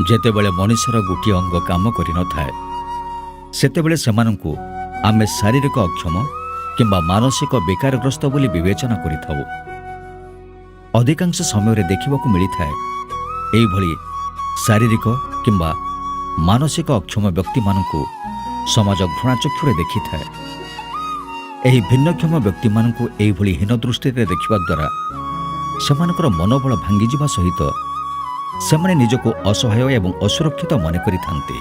ଯେତେବେଳେ ମଣିଷର ଗୋଟିଏ ଅଙ୍ଗ କାମ କରିନଥାଏ ସେତେବେଳେ ସେମାନଙ୍କୁ ଆମେ ଶାରୀରିକ ଅକ୍ଷମ କିମ୍ବା ମାନସିକ ବେକାରଗ୍ରସ୍ତ ବୋଲି ବିବେଚନା କରିଥାଉ। ଅଧିକାଂଶ ସମୟରେ ଦେଖିବାକୁ ମିଳିଥାଏ ଏହିଭଳି ଶାରୀରିକ କିମ୍ବା ମାନସିକ ଅକ୍ଷମ ବ୍ୟକ୍ତିମାନଙ୍କୁ ସମାଜ ଘୃଣାଚକ୍ଷୁରେ ଦେଖିଥାଏ। ଏହି ଭିନ୍ନକ୍ଷମ ବ୍ୟକ୍ତିମାନଙ୍କୁ ଏହିଭଳି ହୀନ ଦୃଷ୍ଟିରେ ଦେଖିବା ଦ୍ୱାରା ସେମାନଙ୍କର ମନୋବଳ ଭାଙ୍ଗିଯିବା ସହିତ ସେମାନେ ନିଜକୁ ଅସହାୟ ଏବଂ ଅସୁରକ୍ଷିତ ମନେ କରିଥାନ୍ତି।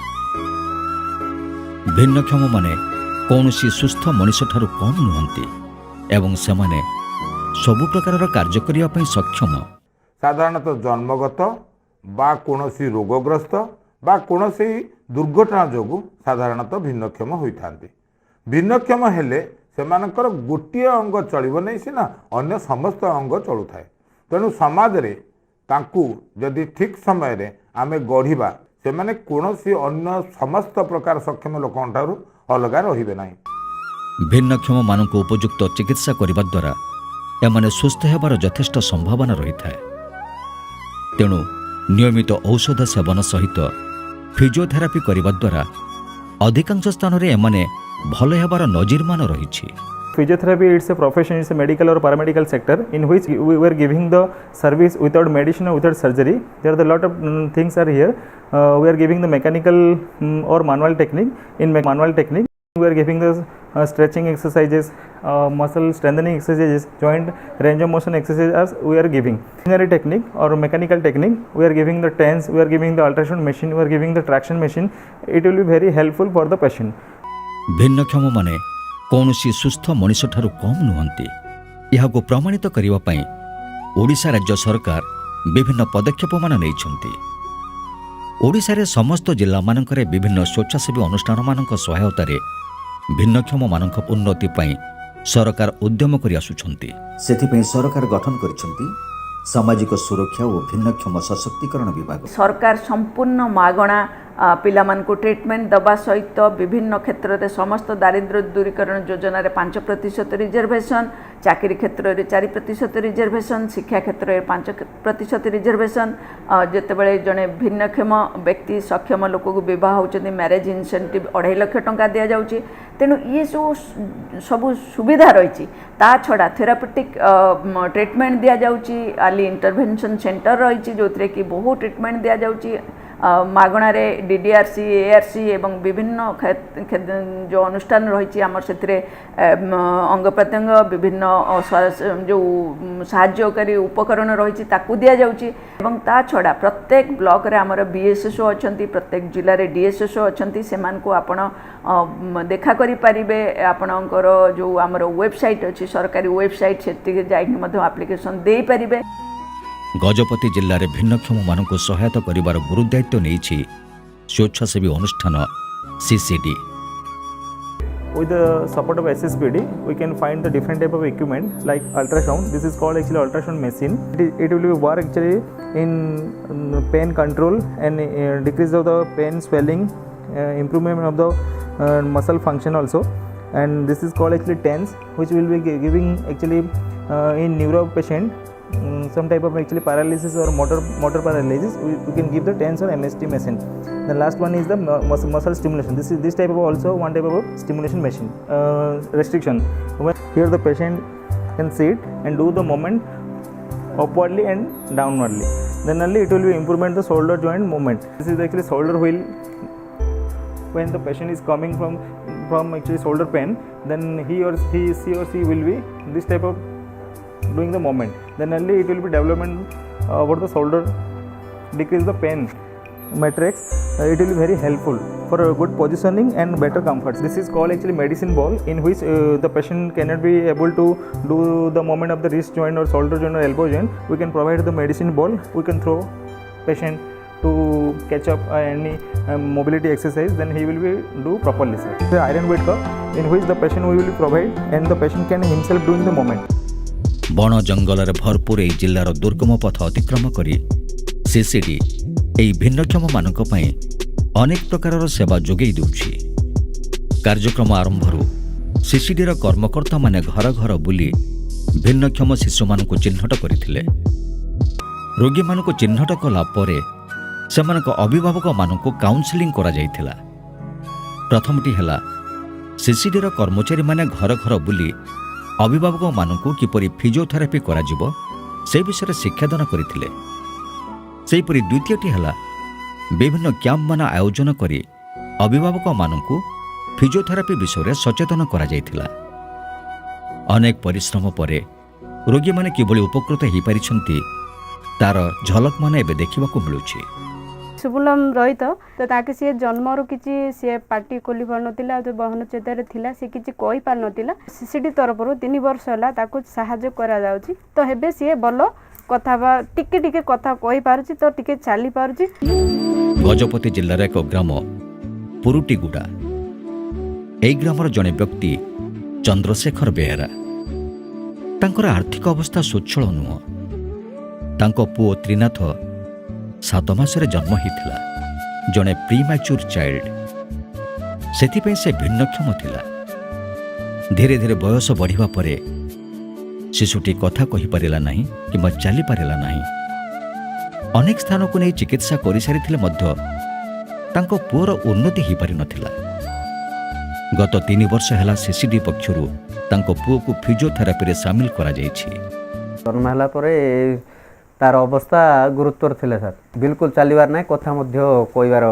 ଭିନ୍ନକ୍ଷମମାନେ କୌଣସି ସୁସ୍ଥ ମଣିଷଠାରୁ କମ୍ ନୁହନ୍ତି ଏବଂ ସେମାନେ ସବୁ ପ୍ରକାରର କାର୍ଯ୍ୟ କରିବା ପାଇଁ ସକ୍ଷମ। ସାଧାରଣତଃ ଜନ୍ମଗତ ବା କୌଣସି ରୋଗଗ୍ରସ୍ତ ବା କୌଣସି ଦୁର୍ଘଟଣା ଯୋଗୁଁ ସାଧାରଣତଃ ଭିନ୍ନକ୍ଷମ ହୋଇଥାନ୍ତି। ଭିନ୍ନକ୍ଷମ ହେଲେ ସେମାନଙ୍କର ଗୋଟିଏ ଅଙ୍ଗ ଚଳିବ ନାହିଁ ସିନା ଅନ୍ୟ ସମସ୍ତ ଅଙ୍ଗ ଚଳୁଥାଏ। ତେଣୁ ସମାଜରେ ତାଙ୍କୁ ଯଦି ଠିକ୍ ସମୟରେ ଆମେ ଗଢ଼ିବା ସେମାନେ କୌଣସି ଅନ୍ୟ ସମସ୍ତ ପ୍ରକାର ସକ୍ଷମ ଲୋକଙ୍କଠାରୁ ଅଲଗା ରହିବେ ନାହିଁ। ଭିନ୍ନକ୍ଷମମାନଙ୍କୁ ଉପଯୁକ୍ତ ଚିକିତ୍ସା କରିବା ଦ୍ୱାରା ଏମାନେ ସୁସ୍ଥ ହେବାର ଯଥେଷ୍ଟ ସମ୍ଭାବନା ରହିଥାଏ। ତେଣୁ ନିୟମିତ ଔଷଧ ସେବନ ସହିତ ଫିଜିଓଥେରାପି କରିବା ଦ୍ୱାରା ଅଧିକାଂଶ ସ୍ଥାନରେ ଏମାନେ ଭଲ ହେବାର ନଜିରମାନ ରହିଛି। Physiotherapy it's a profession, it's a medical or paramedical sector in which we were giving the service without medicine or without surgery. There are a lot of things are here. We are giving the mechanical or manual technique. In manual technique, we are giving the stretching exercises, muscle strengthening exercises, joint range of motion exercises we are giving. Machinery technique or mechanical technique, we are giving the TENS, we are giving the ultrasound machine, we are giving the traction machine. It will be very helpful for the patient. ଭିନ୍ନକ୍ଷମମାନେ କୌଣସି ସୁସ୍ଥ ମଣିଷଠାରୁ କମ୍ ନୁହନ୍ତି। ଏହାକୁ ପ୍ରମାଣିତ କରିବା ପାଇଁ ଓଡ଼ିଶା ରାଜ୍ୟ ସରକାର ବିଭିନ୍ନ ପଦକ୍ଷେପମାନ ନେଇଛନ୍ତି। ଓଡ଼ିଶାରେ ସମସ୍ତ ଜିଲ୍ଲାମାନଙ୍କରେ ବିଭିନ୍ନ ସ୍ୱେଚ୍ଛାସେବୀ ଅନୁଷ୍ଠାନମାନଙ୍କ ସହାୟତାରେ ଭିନ୍ନକ୍ଷମମାନଙ୍କ ଉନ୍ନତି ପାଇଁ ସରକାର ଉଦ୍ୟମ କରି ଆସୁଛନ୍ତି। ସେଥିପାଇଁ ସରକାର ଗଠନ କରିଛନ୍ତି ସାମାଜିକ ସୁରକ୍ଷା ଓ ଭିନ୍ନକ୍ଷମ ସଶକ୍ତିକରଣ ବିଭାଗ। ସରକାର ସମ୍ପୂର୍ଣ୍ଣ ମାଗଣା ପିଲାମାନଙ୍କୁ ଟ୍ରିଟମେଣ୍ଟ ଦେବା ସହିତ ବିଭିନ୍ନ କ୍ଷେତ୍ରରେ ସମସ୍ତ ଦାରିଦ୍ର୍ୟ ଦୂରୀକରଣ ଯୋଜନାରେ 5% ରିଜର୍ଭେସନ୍, ଚାକିରି କ୍ଷେତ୍ରରେ 4% ରିଜର୍ଭେସନ୍, ଶିକ୍ଷା କ୍ଷେତ୍ରରେ 5% ରିଜର୍ଭେସନ୍। ଯେତେବେଳେ ଜଣେ ଭିନ୍ନକ୍ଷମ ବ୍ୟକ୍ତି ସକ୍ଷମ ଲୋକକୁ ବିବାହ ହେଉଛନ୍ତି ମ୍ୟାରେଜ୍ ଇନସେଣ୍ଟିଭ୍ 2.5 ଲକ୍ଷ ଟଙ୍କା ଦିଆଯାଉଛି। ତେଣୁ ଇଏ ସବୁ ସୁବିଧା ରହିଛି। ତା ଛଡ଼ା ଥେରାପିଟିକ୍ ଟ୍ରିଟମେଣ୍ଟ ଦିଆଯାଉଛି, ଆର୍ଲି ଇଣ୍ଟରଭେନସନ୍ ସେଣ୍ଟର ରହିଛି ଯେଉଁଥିରେ କି ବହୁ ଟ୍ରିଟମେଣ୍ଟ ଦିଆଯାଉଛି ମାଗଣାରେ। DDRC, ARC ଏବଂ ବିଭିନ୍ନ ଯେଉଁ ଅନୁଷ୍ଠାନ ରହିଛି ଆମର ସେଥିରେ ଅଙ୍ଗ ପ୍ରତ୍ୟଙ୍ଗ ବିଭିନ୍ନ ଯେଉଁ ସାହାଯ୍ୟକାରୀ ଉପକରଣ ରହିଛି ତାକୁ ଦିଆଯାଉଛି। ଏବଂ ତା ଛଡ଼ା ପ୍ରତ୍ୟେକ ବ୍ଲକରେ ଆମର BSSO ଅଛନ୍ତି, ପ୍ରତ୍ୟେକ ଜିଲ୍ଲାରେ DSSO ଅଛନ୍ତି। ସେମାନଙ୍କୁ ଆପଣ ଦେଖା କରିପାରିବେ। ଆପଣଙ୍କର ଯେଉଁ ଆମର ୱେବସାଇଟ୍ ଅଛି ସରକାରୀ ୱେବସାଇଟ୍ ସେଠିକି ଯାଇକି ମଧ୍ୟ ଆପ୍ଲିକେସନ୍ ଦେଇପାରିବେ। ଗଜପତି ଜିଲ୍ଲାରେ ଭିନ୍ନକ୍ଷମମାନଙ୍କୁ ସହାୟତା କରିବାର ଗୁରୁଦାୟିତ୍ୱ ନେଇଛି ସ୍ୱେଚ୍ଛାସେବୀ ଅନୁଷ୍ଠାନ CCD। With the support of SSPD, we can find the different type of equipment like ultrasound. This is called actually ultrasound machine. It will work actually in pain control and decrease of the pain swelling, improvement of the muscle function also. And this is called actually TENS, which will be giving actually in neuro patient some type of actually paralysis or motor paralysis. We can give the TENS or MST machine. The last one is the muscle stimulation. This type of also one type of stimulation machine. Restriction. Here the patient can sit and do the movement upwardly and downwardly. Then only it will be improvement the shoulder joint movement. This is actually shoulder wheel. When the patient is coming from actually shoulder pain, then he or she will be this type of doing the movement. Then only it will be development about the shoulder, decrease the pain matrix. It will be very helpful for a good positioning and better comfort. This is called actually medicine ball, in which the patient cannot be able to do the movement of the wrist joint or shoulder joint or elbow joint. We can provide the medicine ball. We can throw patient to catch up any mobility exercise, then he will be do properly, sir. The iron weight cup in which the patient we will provide and the patient can himself doing the movement. ବଣ ଜଙ୍ଗଲରେ ଭରପୁର ଏହି ଜିଲ୍ଲାର ଦୁର୍ଗମ ପଥ ଅତିକ୍ରମ କରି CCD ଏହି ଭିନ୍ନକ୍ଷମମାନଙ୍କ ପାଇଁ ଅନେକ ପ୍ରକାରର ସେବା ଯୋଗାଇ ଦେଉଛି। କାର୍ଯ୍ୟକ୍ରମ ଆରମ୍ଭରୁ CCDର କର୍ମକର୍ତ୍ତାମାନେ ଘର ଘର ବୁଲି ଭିନ୍ନକ୍ଷମ ଶିଶୁମାନଙ୍କୁ ଚିହ୍ନଟ କରିଥିଲେ। ରୋଗୀମାନଙ୍କୁ ଚିହ୍ନଟ କଲା ପରେ ସେମାନଙ୍କ ଅଭିଭାବକମାନଙ୍କୁ କାଉନସିଲିଂ କରାଯାଇଥିଲା। ପ୍ରଥମଟି ହେଲା ସିସିଡିର କର୍ମଚାରୀମାନେ ଘର ଘର ବୁଲି ଅଭିଭାବକମାନଙ୍କୁ କିପରି ଫିଜିଓଥେରାପି କରାଯିବ ସେ ବିଷୟରେ ଶିକ୍ଷାଦାନ କରିଥିଲେ। ସେହିପରି ଦ୍ୱିତୀୟଟି ହେଲା ବିଭିନ୍ନ କ୍ୟାମ୍ପମାନ ଆୟୋଜନ କରି ଅଭିଭାବକମାନଙ୍କୁ ଫିଜିଓଥେରାପି ବିଷୟରେ ସଚେତନ କରାଯାଇଥିଲା। ଅନେକ ପରିଶ୍ରମ ପରେ ରୋଗୀମାନେ କିଭଳି ଉପକୃତ ହୋଇପାରିଛନ୍ତି ତାର ଝଲକମାନ ଏବେ ଦେଖିବାକୁ ମିଳୁଛି। शुभलम रहित तो ताके सी जन्मरू किसी सी पार्टी खोली पार नथिला जो बहन चेतारे थिला सी किछि कहि पार नथिला सीसीडी तरफरु 3 वर्ष होला ताको सहायता करा जाउची तो हेबे सी बल्ल कथा बा टिके टिके कथा कहि पारुची तो टिके चाली पारुची। गजपति जिल्लार एक ग्राम पुरुटीगुड़ा एई ग्रामर जने व्यक्ति चंद्रशेखर बेहेरा तांकर आर्थिक अवस्था सुच्छल नुह। तांको पुओ त्रिनाथ 7 मासरे जन्म होता जड़े प्रीमैच्योर चाइल्ड से से भिन्नक्षम थिला। धीरे धीरे बयस बढ़िबा परे शिशुटी कथा कहि पारिला नाही किंबा चली पारिला नाही। अनेक स्थान को नहीं चिकित्सा करि सारिथिले मध्य तांको पुओर उन्नति हो पारि नथिला। गत 3 वर्ष हैला सीसीडी पक्षरु तांको पुओ को फिजियोथेरापी रे शामिल करा जायछि। जन्म होला परे तार अवस्था गुरुत्वर थिला सर बिल्कुल चलबार ना कथा मध्य कहबार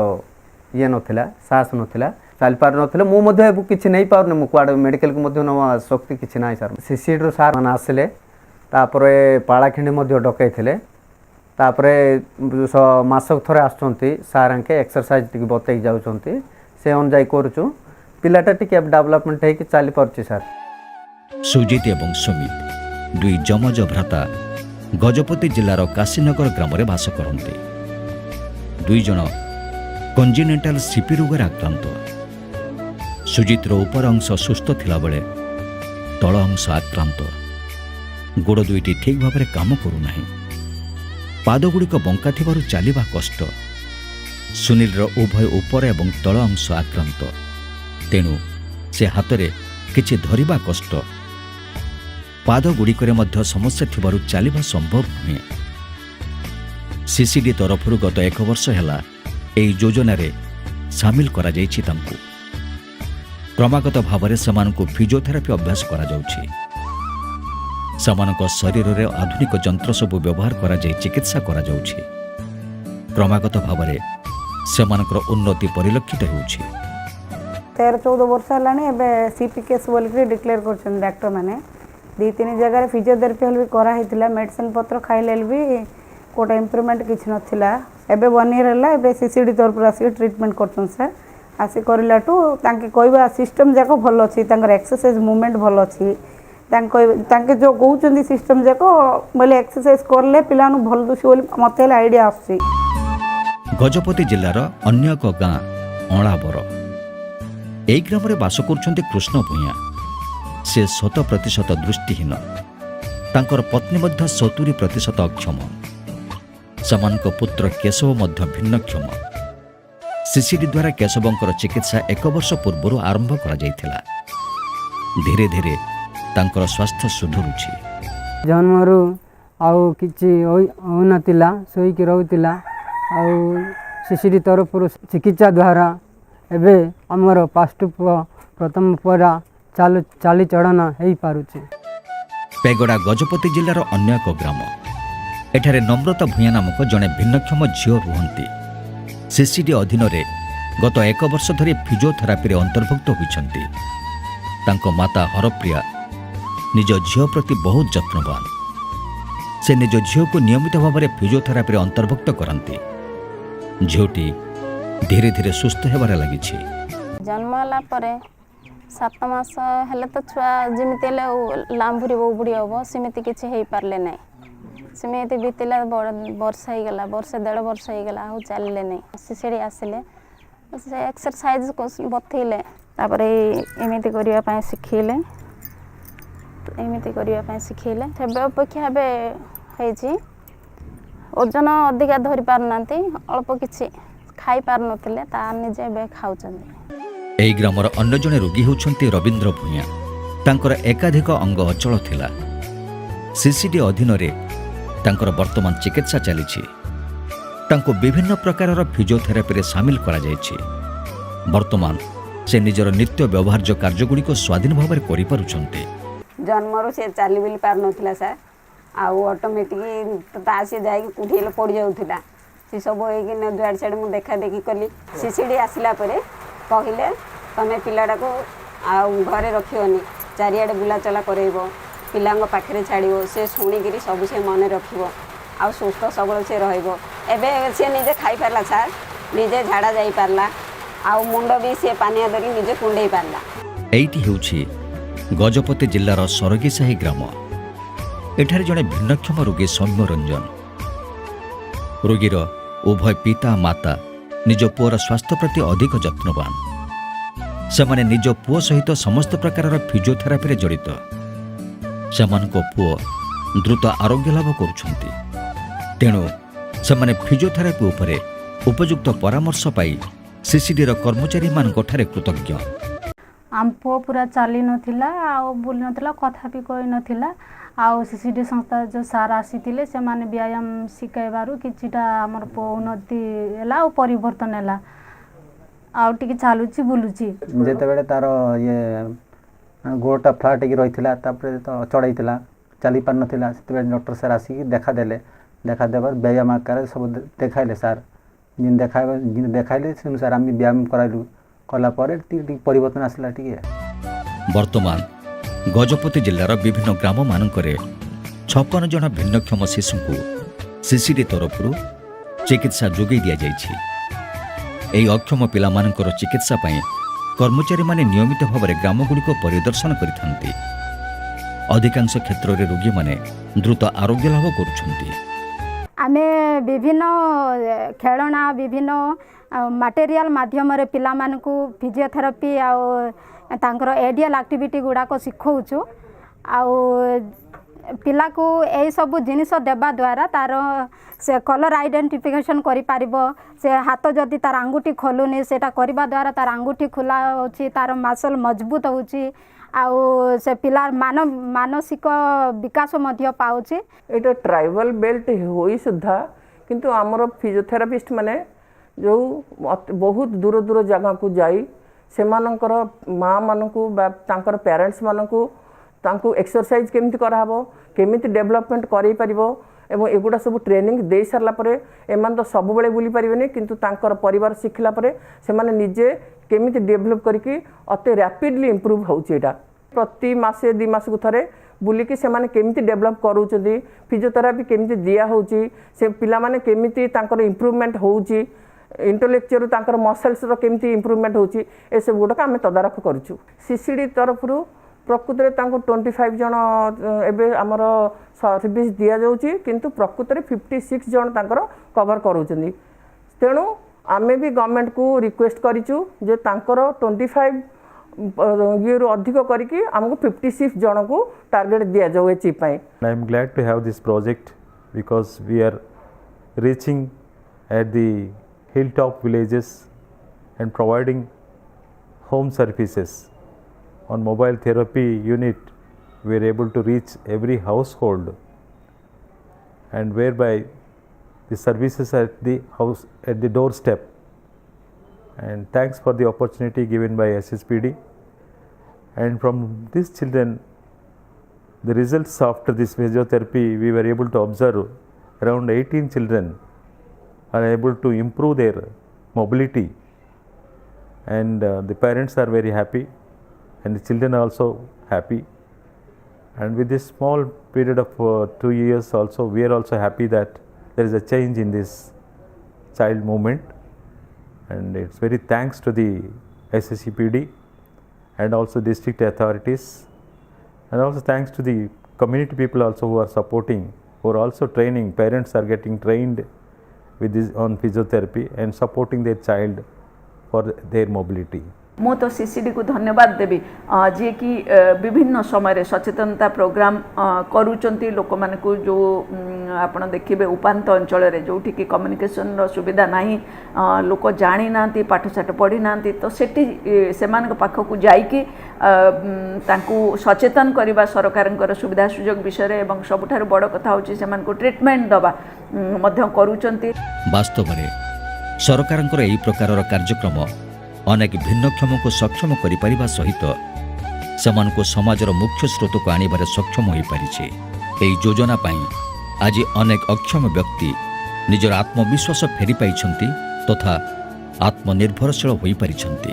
ये नथिला साहस नथिला चल पार नथिला मु मध्य किछि नै पार मु क्वाड मेडिकल को मध्य नवा शक्ति किछि नै सर सीसीडी रो सार मान आसिले तापरे पाळाखिंडी मध्य डकै थिले तापरे मासक थरे आछंती सार अंके एक्सरसाइज टिक बतै जाउछंती से अन जाई करूछु पिलाटा टिक डेवलपमेंट है कि चली पारछि सर। सुजित एवं सुमित दुई जमज भ्राता गजपति जिलार काशीनगर ग्राम में बास करते। दुई जन कंजिनेंटाल सीपी रोग आक्रांत। सुजितर उपर अंश सुस्थ थिला बेले तल अंश आक्रांत। गोड़ दुईटी ठीक भाव में काम करूना। पादगुड़िक बंका थिबारु चलिबा कष्ट। सुनील उभय उपर एवं तल अंश आक्रांत तेणु से हाथ में किछि धरिबा कष्ट। पादगुड़िक समस्या थिबारु चलिबा संभव नुहे। सीसीडी तरफरु गत 1 वर्ष हैला एई योजना रे शामिल करा जायछि। तांकु क्रमागत भाव में सेमानकु फिजियोथेरापी अभ्यास करा जाउछि। सेमानक शरीर रे आधुनिक जंत्र सबु व्यवहार करा जाय चिकित्सा करा जाउछि। क्रमागत भाव में सेमानकर उन्नति परिलक्षित होउछि। 13-14 वर्ष हेलानी एबे सीपीकेएस बोलकरी डिक्लेयर करछन डॉक्टर माने 2-3 जगह फिजियोथेरापी हल भी करा हितला मेडिसिन पत्र खाइले भी कोटा इंप्रूवमेंट किछ नथिला। एबे 1 ईयर हला एबे सीसीडी तरफ आसी ट्रीटमेंट करछन सर आसी करलाटू तांके कहबा सिस्टम जाको भल अछि तांकर एक्सरसाइज मूवमेंट भल अछि तांके जो कहउचंदी सिस्टम जाको बोले एक्सरसाइज करले पिलानु भल दुसी बोली मते आईडिया आछि। गजपति जिल्लार अन्य एक गाँ अणाबर एई ग्राम रे बास करछन्ते कृष्ण भूया। से 100% दृष्टिहीन। तांकर पत्नी मध्य 70% अक्षम। समानक पुत्र केशव मध्य भिन्नक्षम। सीसीडी द्वारा केशवंकर चिकित्सा 1 वर्ष पूर्व आरंभ करा जायथिला। धीरे धीरे तांकर स्वास्थ्य सुधुरुछि। जन्मरू आउ किछि होनतिला सोईकी रहउतिला आउ सीसीडी तरफरु चिकित्सा द्वारा एबे हमर पास्ट प्रथम परा चाली चढ़ना हो पारुछि। पेगड़ा गजपति जिलार अन्य एक ग्राम एठारे नम्रता भूया नामक जड़े भिन्नक्षम झील रुहंती। सीसीडी अधीन रे गत 1 वर्ष धरी फिजियोथेरापी रे अंतर्भुक्त होइछन्ती। तांको माता हरप्रिया निज झील प्रति बहुत जत्नवान। से निज झील को नियमित भाव में फिजियोथेरापी रे अंतर्भुक्त करती। झीलटी धीरे धीरे सुस्थ हेबार लागिछि। जन्म होला परे 7 मास हेले तो छुआ जमिति लांभुरी बुढ़ी हम सेमती किसी हो पारे ना सेमती बीतला वर्ष हो गला वर्ष 1.5 वर्ष हो गला आउ चलले नहीं। सीसीडी आसिले से एक्सरसाइज बतैले एमती करने शिखले एमती करने शिखले से अपेक्षा एवं ओजन अधिका धरी पारना अल्प किसी खाई पार नथिले ता निजे बे खाउचंदी। एई ग्रामर अन्य जने रोगी होउछन्ती रविंद्र भूया। तांकर एकाधिक अंग अचल थिला। सीसीडी अधीन रे तांकर वर्तमान चिकित्सा चलीछि। ତାଙ୍କୁ ବିଭିନ୍ନ ପ୍ରକାରର ଫିଜିଓଥେରାପିରେ ସାମିଲ କରାଯାଇଛି। ବର୍ତ୍ତମାନ ସେ ନିଜର ନିତ୍ୟ ବ୍ୟବହାର୍ଯ୍ୟ କାର୍ଯ୍ୟଗୁଡ଼ିକ ସ୍ୱାଧୀନ ଭାବରେ କରିପାରୁଛନ୍ତି। ଜନ୍ମରୁ ସେ ଚାଲି ବୁଲି ପାରୁନଥିଲା ସାର୍, ଆଉ ଅଟୋମେଟିକ୍ ତା ସେ ଯାଇକି କେଉଁଠି ହେଲେ ପଡ଼ିଯାଉଥିଲା। ସେ ସବୁ ହେଇକି ଯୁଆଡ଼େ ସିଆଡ଼େ ମୁଁ ଦେଖା ଦେଖି କଲି। ସିସିଡ଼ି ଆସିଲା ପରେ କହିଲେ ତମେ ପିଲାଟାକୁ ଆଉ ଘରେ ରଖିବନି, ଚାରିଆଡ଼େ ବୁଲାଚଲା କରେଇବ, ପିଲାଙ୍କ ପାଖରେ ଛାଡ଼ିବ, ସେ ଶୁଣିକିରି ସବୁ ସେ ମନେ ରଖିବ, ଆଉ ସୁସ୍ଥ ସବଳ ସେ ରହିବ। ଏବେ ସେ ନିଜେ ଖାଇପାରିଲା ସାର୍, ନିଜେ ଝାଡ଼ା ଯାଇପାରିଲା, ଆଉ ମୁଣ୍ଡ ବି ସେ ପାନିଆ ଧରି ନିଜେ କୁଣ୍ଡେଇ ପାରିଲା। ଏଇଟି ହେଉଛି ଗଜପତି ଜିଲ୍ଲାର ସରଗୀସାହି ଗ୍ରାମ। ଏଠାରେ ଜଣେ ଭିନ୍ନକ୍ଷମ ରୋଗୀ ସୌମ୍ୟ ରଞ୍ଜନ। ରୋଗୀର ଉଭୟ ପିତା ମାତା ନିଜ ପୁଅର ସ୍ୱାସ୍ଥ୍ୟ ପ୍ରତି ଅଧିକ ଯତ୍ନବାନ। ସେମାନେ ନିଜ ପୁଅ ସହିତ ସମସ୍ତ ପ୍ରକାରର ଫିଜିଓଥେରାପିରେ ଜଡ଼ିତ। ସେମାନଙ୍କ ପୁଅ ଦ୍ରୁତ ଆରୋଗ୍ୟ ଲାଭ କରୁଛନ୍ତି। ତେଣୁ ସେମାନେ ଫିଜିଓଥେରାପି ଉପରେ ଉପଯୁକ୍ତ ପରାମର୍ଶ ପାଇ ସିସିଡିର କର୍ମଚାରୀମାନଙ୍କଠାରେ କୃତଜ୍ଞ। ଆମ ପୁଅ ପୁରା ଚାଲି ନଥିଲା, ଆଉ ବୁଲି ନଥିଲା, କଥା ବି କହିନଥିଲା। ଆଉ ସିସିଡି ସଂସ୍ଥା ଯେଉଁ ସାର୍ ଆସିଥିଲେ ସେମାନେ ବ୍ୟାୟାମ ଶିଖାଇବାରୁ କିଛିଟା ଆମର ପୁଅ ଉନ୍ନତି ହେଲା ଆଉ ପରିବର୍ତ୍ତନ ହେଲା, ଆଉ ଟିକେ ଚାଲୁଛି ବୁଲୁଛି। ଯେତେବେଳେ ତାର ଇଏ ଗୋଡ଼ଟା ଫ୍ଲାଟ୍ ହେଇକି ରହିଥିଲା, ତାପରେ ତ ଚଢ଼େଇଥିଲା, ଚାଲି ପାରୁନଥିଲା, ସେତେବେଳେ ଡକ୍ଟର ସାର୍ ଆସିକି ଦେଖାଦେଲେ। ଦେଖାଦେବାର ବ୍ୟାୟାମ ଆକାରରେ ସବୁ ଦେଖାଇଲେ ସାର୍। ଦେଖାଇଲେ ସେ ଅନୁସାରେ ଆମେ ବ୍ୟାୟାମ କରାଇଲୁ। କଲା ପରେ ଟିକେ ପରିବର୍ତ୍ତନ ଆସିଲା ଟିକେ। ବର୍ତ୍ତମାନ ଗଜପତି ଜିଲ୍ଲାର ବିଭିନ୍ନ ଗ୍ରାମମାନଙ୍କରେ 56 ଜଣ ଭିନ୍ନକ୍ଷମ ଶିଶୁଙ୍କୁ ସିସିଡି ତରଫରୁ ଚିକିତ୍ସା ଯୋଗାଇ ଦିଆଯାଇଛି। ଏହି ଅକ୍ଷମ ପିଲାମାନଙ୍କର ଚିକିତ୍ସା ପାଇଁ କର୍ମଚାରୀମାନେ ନିୟମିତ ଭାବରେ ଗ୍ରାମଗୁଡ଼ିକ ପରିଦର୍ଶନ କରିଥାନ୍ତି। ଅଧିକାଂଶ କ୍ଷେତ୍ରରେ ରୋଗୀମାନେ ଦ୍ରୁତ ଆରୋଗ୍ୟ ଲାଭ କରୁଛନ୍ତି। ଆମେ ବିଭିନ୍ନ ଖେଳଣା, ବିଭିନ୍ନ ମାଟେରିଆଲ ମାଧ୍ୟମରେ ପିଲାମାନଙ୍କୁ ଫିଜିଓଥେରାପି ଆଉ ତାଙ୍କର ଏଡିଆଲ ଆକ୍ଟିଭିଟି ଗୁଡ଼ାକ ଶିଖାଉଛୁ। ଆଉ ପିଲାକୁ ଏଇସବୁ ଜିନିଷ ଦେବା ଦ୍ୱାରା ତାର ସେ କଲର୍ ଆଇଡେଣ୍ଟିଫିକେସନ୍ କରିପାରିବ। ସେ ହାତ ଯଦି ତାର ଆଙ୍ଗୁଠି ଖୋଲୁନି, ସେଇଟା କରିବା ଦ୍ୱାରା ତାର ଆଙ୍ଗୁଠି ଖୋଲା ହେଉଛି, ତାର ମାସଲ୍ ମଜବୁତ ହେଉଛି, ଆଉ ସେ ପିଲାର ମାନସିକ ବିକାଶ ମଧ୍ୟ ପାଉଛି। ଏଇଟା ଟ୍ରାଇବାଲ ବେଲ୍ଟ ହୋଇ ସୁଦ୍ଧା କିନ୍ତୁ ଆମର ଫିଜିଓଥେରାपिଷ୍ଟ ମାନେ ଯେଉଁ ବହୁତ ଦୂର ଦୂର ଜାଗାକୁ ଯାଇ ସେମାନଙ୍କର ମାଆ ମାନଙ୍କୁ ବା ତାଙ୍କର ପ୍ୟାରେଣ୍ଟସ୍ ମାନଙ୍କୁ ତାଙ୍କୁ ଏକ୍ସରସାଇଜ କେମିତି କରାହେବ, କେମିତି ଡେଭଲପମେଣ୍ଟ କରାଇ ପାରିବ, ଏବଂ ଏଗୁଡ଼ା ସବୁ ଟ୍ରେନିଂ ଦେଇ ସାରିଲା ପରେ ଏମାନେ ତ ସବୁବେଳେ ବୁଲି ପାରିବେନି, କିନ୍ତୁ ତାଙ୍କର ପରିବାର ଶିଖିଲା ପରେ ସେମାନେ ନିଜେ କେମିତି ଡେଭଲପ୍ କରିକି ଅତି ରାପିଡ଼ଲି ଇମ୍ପ୍ରୁଭ୍ ହେଉଛି। ଏଇଟା ପ୍ରତି ମାସେ 2 ମାସକୁ ଥରେ ବୁଲିକି ସେମାନେ କେମିତି ଡେଭଲପ୍ କରୁଛନ୍ତି, ଫିଜିଓଥେରାପି କେମିତି ଦିଆହେଉଛି, ସେ ପିଲାମାନେ କେମିତି ତାଙ୍କର ଇମ୍ପ୍ରୁଭମେଣ୍ଟ ହେଉଛି, ଇଣ୍ଟେଲେକ୍ଚୁଆଲ ତାଙ୍କର ମସଲ୍ସର କେମିତି ଇମ୍ପ୍ରୁଭମେଣ୍ଟ ହେଉଛି, ଏସବୁ ଗୁଡ଼ାକ ଆମେ ତଦାରଖ କରୁଛୁ। ସିସିଡି ତରଫରୁ ପ୍ରକୃତରେ ତାଙ୍କୁ 25 ଜଣ ଏବେ ଆମର ସର୍ଭିସ୍ ଦିଆଯାଉଛି, କିନ୍ତୁ ପ୍ରକୃତରେ 56 ଜଣ ତାଙ୍କର କଭର୍ କରୁଛନ୍ତି। ତେଣୁ ଆମେ ବି ଗଭର୍ଣ୍ଣମେଣ୍ଟକୁ ରିକ୍ୱେଷ୍ଟ କରିଛୁ ଯେ ତାଙ୍କର 25 ଇଏରୁ ଅଧିକ କରିକି ଆମକୁ 56 ଜଣକୁ ଟାର୍ଗେଟ୍ ଦିଆଯାଉ ଏଚ୍ ପାଇଁ। I am glad to have this project because we are reaching at the hilltop villages and providing home services. On mobile therapy unit, we are able to reach every household, and whereby the services at the house, at the doorstep. And thanks for the opportunity given by SSPD. And from these children, the results after this physiotherapy, we were able to observe around 18 children are able to improve their mobility, and the parents are very happy and the children are also happy. And with this small period of 2 years also, we are also happy that there is a change in this child movement, and it's very thanks to the SSCPD and also district authorities, and also thanks to the community people also who are supporting, who are also training. Parents are getting trained with this on physiotherapy and supporting their child for their mobility. ମୁଁ ତ ସିସିଡିକୁ ଧନ୍ୟବାଦ ଦେବି ଯିଏ କି ବିଭିନ୍ନ ସମୟରେ ସଚେତନତା programme କରୁଛନ୍ତି ଲୋକମାନଙ୍କୁ। ଯେଉଁ ଆପଣ ଦେଖିବେ ଉପାନ୍ତ ଅଞ୍ଚଳରେ ଯେଉଁଠିକି କମ୍ୟୁନିକେସନର ସୁବିଧା ନାହିଁ, ଲୋକ ଜାଣିନାହାନ୍ତି, ପାଠଶାଠ ପଢ଼ିନାହାନ୍ତି, ତ ସେଠି ସେମାନଙ୍କ ପାଖକୁ ଯାଇକି ତାଙ୍କୁ ସଚେତନ କରିବା ସରକାରଙ୍କର ସୁବିଧା ସୁଯୋଗ ବିଷୟରେ, ଏବଂ ସବୁଠାରୁ ବଡ଼ କଥା ହେଉଛି ସେମାନଙ୍କୁ ଟ୍ରିଟମେଣ୍ଟ ଦେବା ମଧ୍ୟ କରୁଛନ୍ତି। ବାସ୍ତବରେ ସରକାରଙ୍କର ଏହି ପ୍ରକାରର କାର୍ଯ୍ୟକ୍ରମ ଅନେକ ଭିନ୍ନକ୍ଷମଙ୍କୁ ସକ୍ଷମ କରିପାରିବା ସହିତ ସେମାନଙ୍କୁ ସମାଜର ମୁଖ୍ୟ ସ୍ରୋତକୁ ଆଣିବାରେ ସକ୍ଷମ ହୋଇପାରିଛି। ଏହି ଯୋଜନା ପାଇଁ ଆଜି ଅନେକ ଅକ୍ଷମ ବ୍ୟକ୍ତି ନିଜର ଆତ୍ମବିଶ୍ୱାସ ଫେରି ପାଇଛନ୍ତି ତଥା ଆତ୍ମନିର୍ଭରଶୀଳ ହୋଇପାରିଛନ୍ତି।